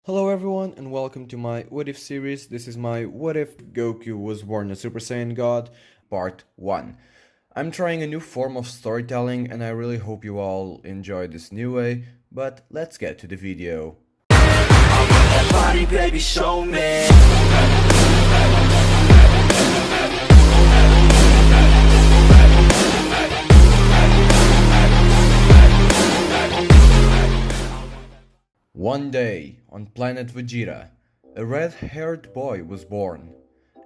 Hello everyone and welcome to my What If series. This is my What If Goku was born a Super Saiyan God, part 1. I'm trying a new form of storytelling and I really hope you all enjoy this new way, but let's get to the video. Body, baby, show me. One day, on planet Vegeta, a red-haired boy was born.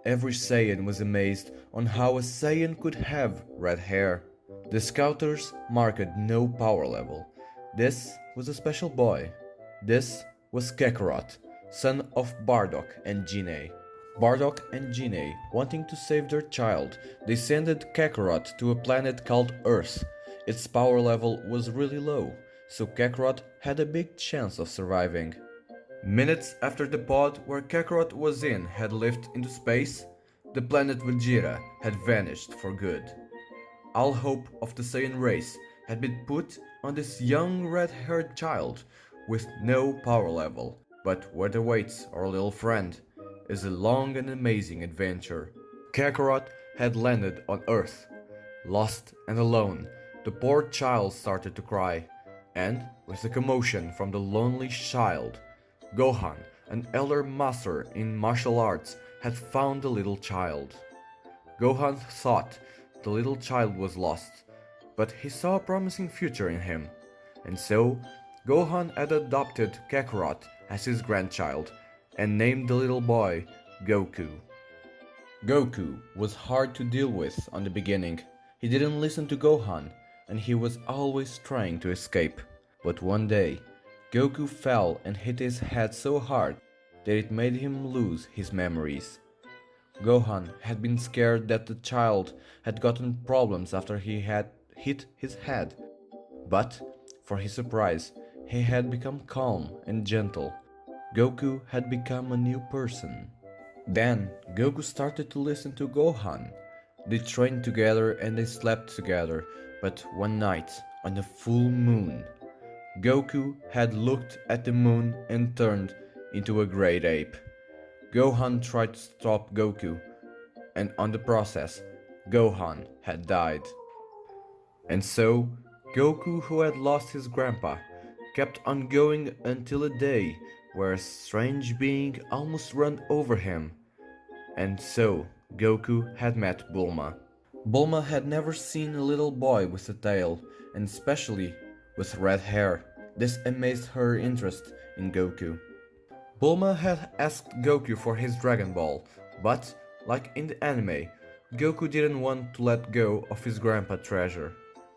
Every Saiyan was amazed on how a Saiyan could have red hair. The scouters marked no power level. This was a special boy. This was Kakarot, son of Bardock and Gine. Bardock and Gine, wanting to save their child, they sent Kakarot to a planet called Earth. Its power level was really low, so Kakarot had a big chance of surviving. Minutes after the pod where Kakarot was in had lifted into space, the planet Vegeta had vanished for good. All hope of the Saiyan race had been put on this young red-haired child with no power level. But what awaits our little friend is a long and amazing adventure. Kakarot had landed on Earth. Lost and alone, the poor child started to cry. And, with a commotion from the lonely child, Gohan, an elder master in martial arts, had found the little child. Gohan thought the little child was lost, but he saw a promising future in him. And so, Gohan had adopted Kakarot as his grandchild and named the little boy Goku. Goku was hard to deal with on the beginning. He didn't listen to Gohan, and he was always trying to escape. But one day, Goku fell and hit his head so hard that it made him lose his memories. Gohan had been scared that the child had gotten problems after he had hit his head. But, for his surprise, he had become calm and gentle. Goku had become a new person. Then, Goku started to listen to Gohan. They trained together and they slept together, but one night, on a full moon, Goku had looked at the moon and turned into a great ape. Gohan tried to stop Goku, and on the process, Gohan had died. And so, Goku, who had lost his grandpa, kept on going until a day where a strange being almost ran over him. And so, Goku had met Bulma. Bulma had never seen a little boy with a tail, and especially with red hair. This amazed her interest in Goku. Bulma had asked Goku for his Dragon Ball, but, like in the anime, Goku didn't want to let go of his grandpa treasure.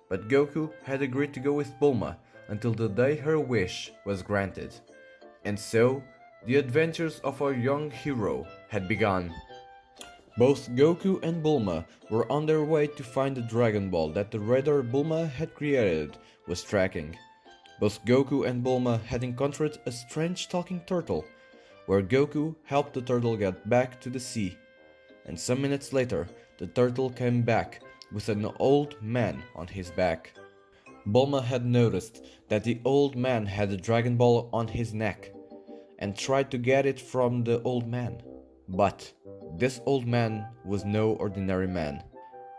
But Goku had agreed to go with Bulma until the day her wish was granted. And so, the adventures of our young hero had begun. Both Goku and Bulma were on their way to find the Dragon Ball that the radar Bulma had created was tracking. Both Goku and Bulma had encountered a strange talking turtle, where Goku helped the turtle get back to the sea. And some minutes later, the turtle came back with an old man on his back. Bulma had noticed that the old man had a Dragon Ball on his neck, and tried to get it from the old man. But this old man was no ordinary man,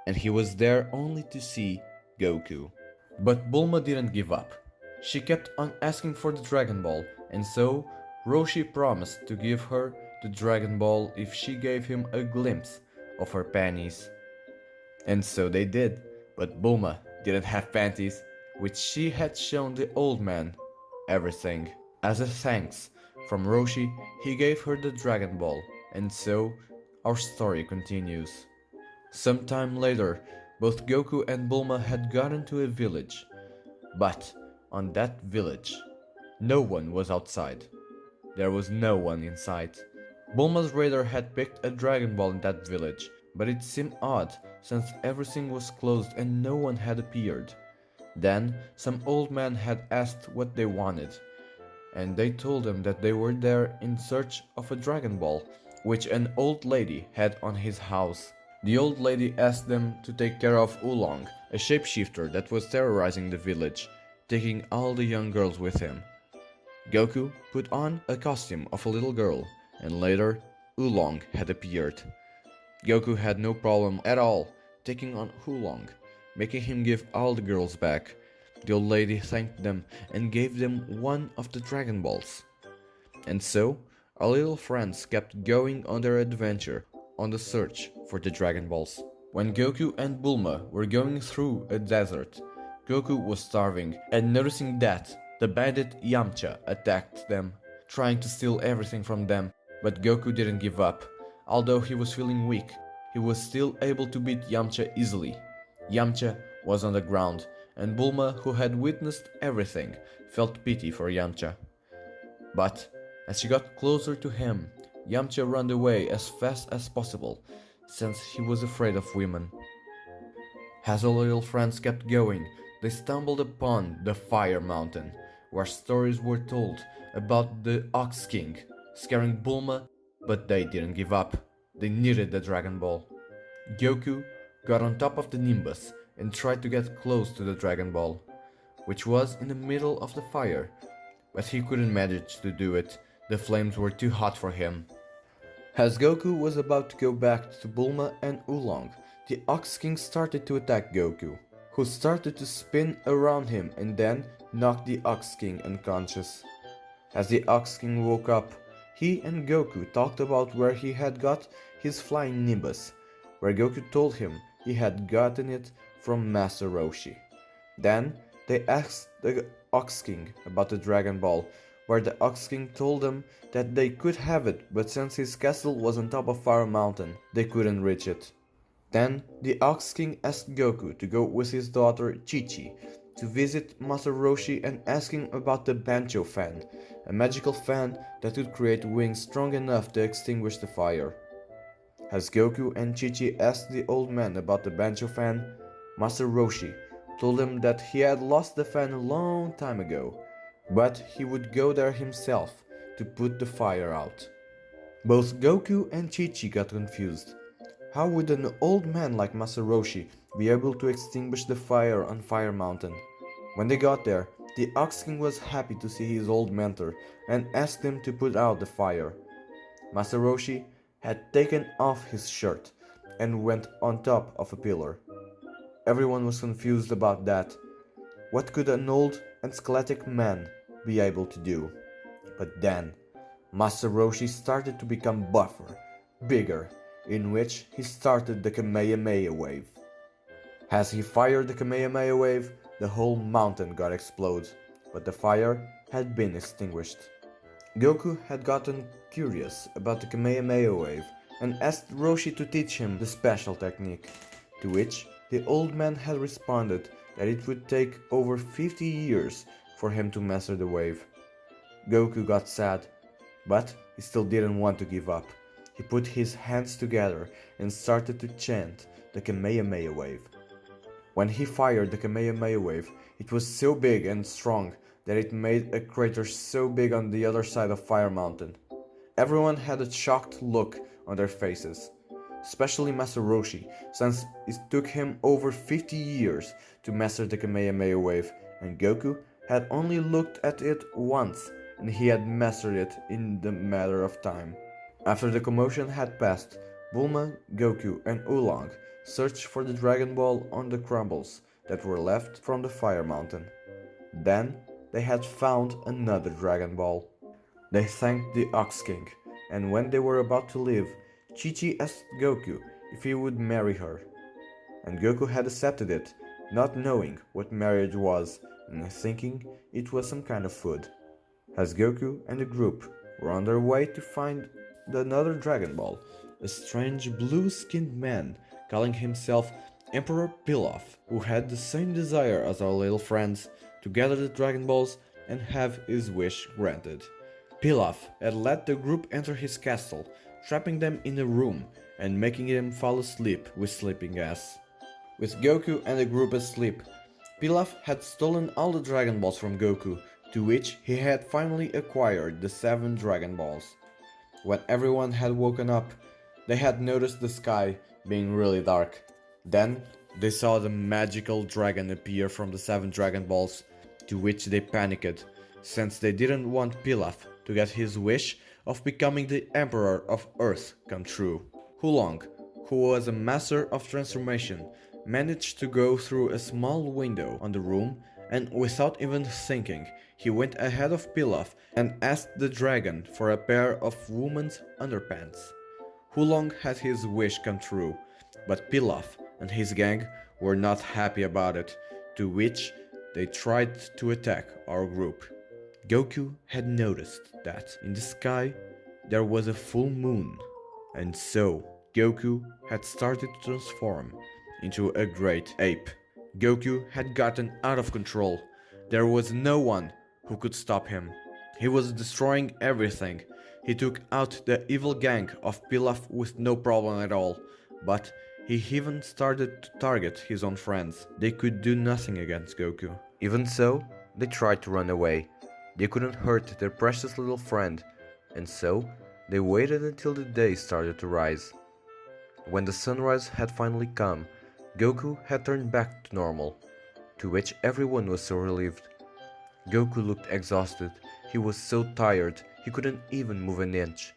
and he was there only to see Goku. But Bulma didn't give up. She kept on asking for the Dragon Ball, and so Roshi promised to give her the Dragon Ball if she gave him a glimpse of her panties. And so they did, but Bulma didn't have panties, which she had shown the old man everything. As a thanks from Roshi, he gave her the Dragon Ball, and so our story continues. Sometime later, both Goku and Bulma had gotten to a village, but on that village, no one was outside. There was no one in sight. Bulma's radar had picked a Dragon Ball in that village, but it seemed odd since everything was closed and no one had appeared. Then, some old man had asked what they wanted, and they told them that they were there in search of a Dragon Ball, which an old lady had on his house. The old lady asked them to take care of Oolong, a shapeshifter that was terrorizing the village, taking all the young girls with him. Goku put on a costume of a little girl, and later Oolong had appeared. Goku had no problem at all taking on Oolong, making him give all the girls back. The old lady thanked them and gave them one of the Dragon Balls. And so, our little friends kept going on their adventure on the search for the Dragon Balls. When Goku and Bulma were going through a desert, Goku was starving, and noticing that, the bandit Yamcha attacked them, trying to steal everything from them, but Goku didn't give up. Although he was feeling weak, he was still able to beat Yamcha easily. Yamcha was on the ground, and Bulma, who had witnessed everything, felt pity for Yamcha. But as she got closer to him, Yamcha ran away as fast as possible, since he was afraid of women. As the little friends kept going, they stumbled upon the Fire Mountain, where stories were told about the Ox King, scaring Bulma, but they didn't give up. They needed the Dragon Ball. Goku got on top of the Nimbus and tried to get close to the Dragon Ball, which was in the middle of the fire, but he couldn't manage to do it. The flames were too hot for him. As Goku was about to go back to Bulma and Oolong, the Ox King started to attack Goku, who started to spin around him and then knocked the Ox King unconscious. As the Ox King woke up, he and Goku talked about where he had got his flying Nimbus, where Goku told him he had gotten it from Master Roshi. Then they asked the Ox King about the Dragon Ball, where the Ox King told them that they could have it, but since his castle was on top of Fire Mountain, they couldn't reach it. Then the Ox King asked Goku to go with his daughter Chi-Chi to visit Master Roshi and ask him about the Bancho fan, a magical fan that could create wings strong enough to extinguish the fire. As Goku and Chi-Chi asked the old man about the Bancho fan, Master Roshi told him that he had lost the fan a long time ago, but he would go there himself to put the fire out. Both Goku and Chi-Chi got confused. How would an old man like Master Roshi be able to extinguish the fire on Fire Mountain? When they got there, the Ox King was happy to see his old mentor and asked him to put out the fire. Master Roshi had taken off his shirt and went on top of a pillar. Everyone was confused about that. What could an old and skeletic man be able to do? But then, Master Roshi started to become buffer, bigger, in which he started the Kamehameha wave. As he fired the Kamehameha wave, the whole mountain got exploded, but the fire had been extinguished. Goku had gotten curious about the Kamehameha wave and asked Roshi to teach him the special technique, to which the old man had responded that it would take over 50 years for him to master the wave. Goku got sad, but he still didn't want to give up. He put his hands together and started to chant the Kamehameha wave. When he fired the Kamehameha wave, it was so big and strong that it made a crater so big on the other side of Fire Mountain. Everyone had a shocked look on their faces, especially Master Roshi, since it took him over 50 years to master the Kamehameha wave, and Goku had only looked at it once, and he had mastered it in the matter of time. After the commotion had passed, Bulma, Goku, and Oolong searched for the Dragon Ball on the crumbles that were left from the Fire Mountain. Then they had found another Dragon Ball. They thanked the Ox King, and when they were about to leave, Chi-Chi asked Goku if he would marry her. And Goku had accepted it, not knowing what marriage was and thinking it was some kind of food. As Goku and the group were on their way to find another Dragon Ball, a strange blue-skinned man calling himself Emperor Pilaf, who had the same desire as our little friends to gather the Dragon Balls and have his wish granted. Pilaf had let the group enter his castle, trapping them in a room and making them fall asleep with sleeping gas. With Goku and the group asleep, Pilaf had stolen all the Dragon Balls from Goku, to which he had finally acquired the 7 Dragon Balls. When everyone had woken up, they had noticed the sky being really dark. Then they saw the magical dragon appear from the 7 Dragon Balls, to which they panicked, since they didn't want Pilaf to get his wish of becoming the Emperor of Earth come true. Hulong, who was a master of transformation, managed to go through a small window on the room, and without even thinking, he went ahead of Pilaf and asked the dragon for a pair of woman's underpants. Hulong had his wish come true, but Pilaf and his gang were not happy about it, to which they tried to attack our group. Goku had noticed that in the sky there was a full moon, and so Goku had started to transform into a great ape. Goku had gotten out of control. There was no one who could stop him. He was destroying everything. He took out the evil gang of Pilaf with no problem at all, but he even started to target his own friends. They could do nothing against Goku. Even so, they tried to run away. They couldn't hurt their precious little friend, and so they waited until the day started to rise. When the sunrise had finally come, Goku had turned back to normal, to which everyone was so relieved. Goku looked exhausted. He was so tired he couldn't even move an inch.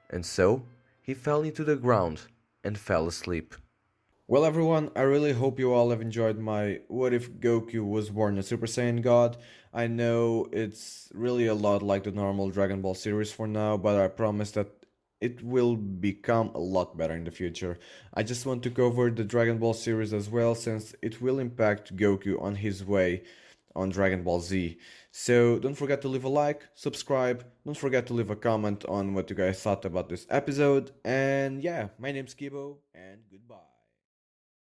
And so he fell into the ground and fell asleep. Well everyone, I really hope you all have enjoyed my What If Goku Was Born a Super Saiyan God. I know it's really a lot like the normal Dragon Ball series for now, but I promise that it will become a lot better in the future. I just want to cover the Dragon Ball series as well, since it will impact Goku on his way on Dragon Ball Z. So don't forget to leave a like, subscribe, don't forget to leave a comment on what you guys thought about this episode, and yeah, my name's Kibo, and goodbye.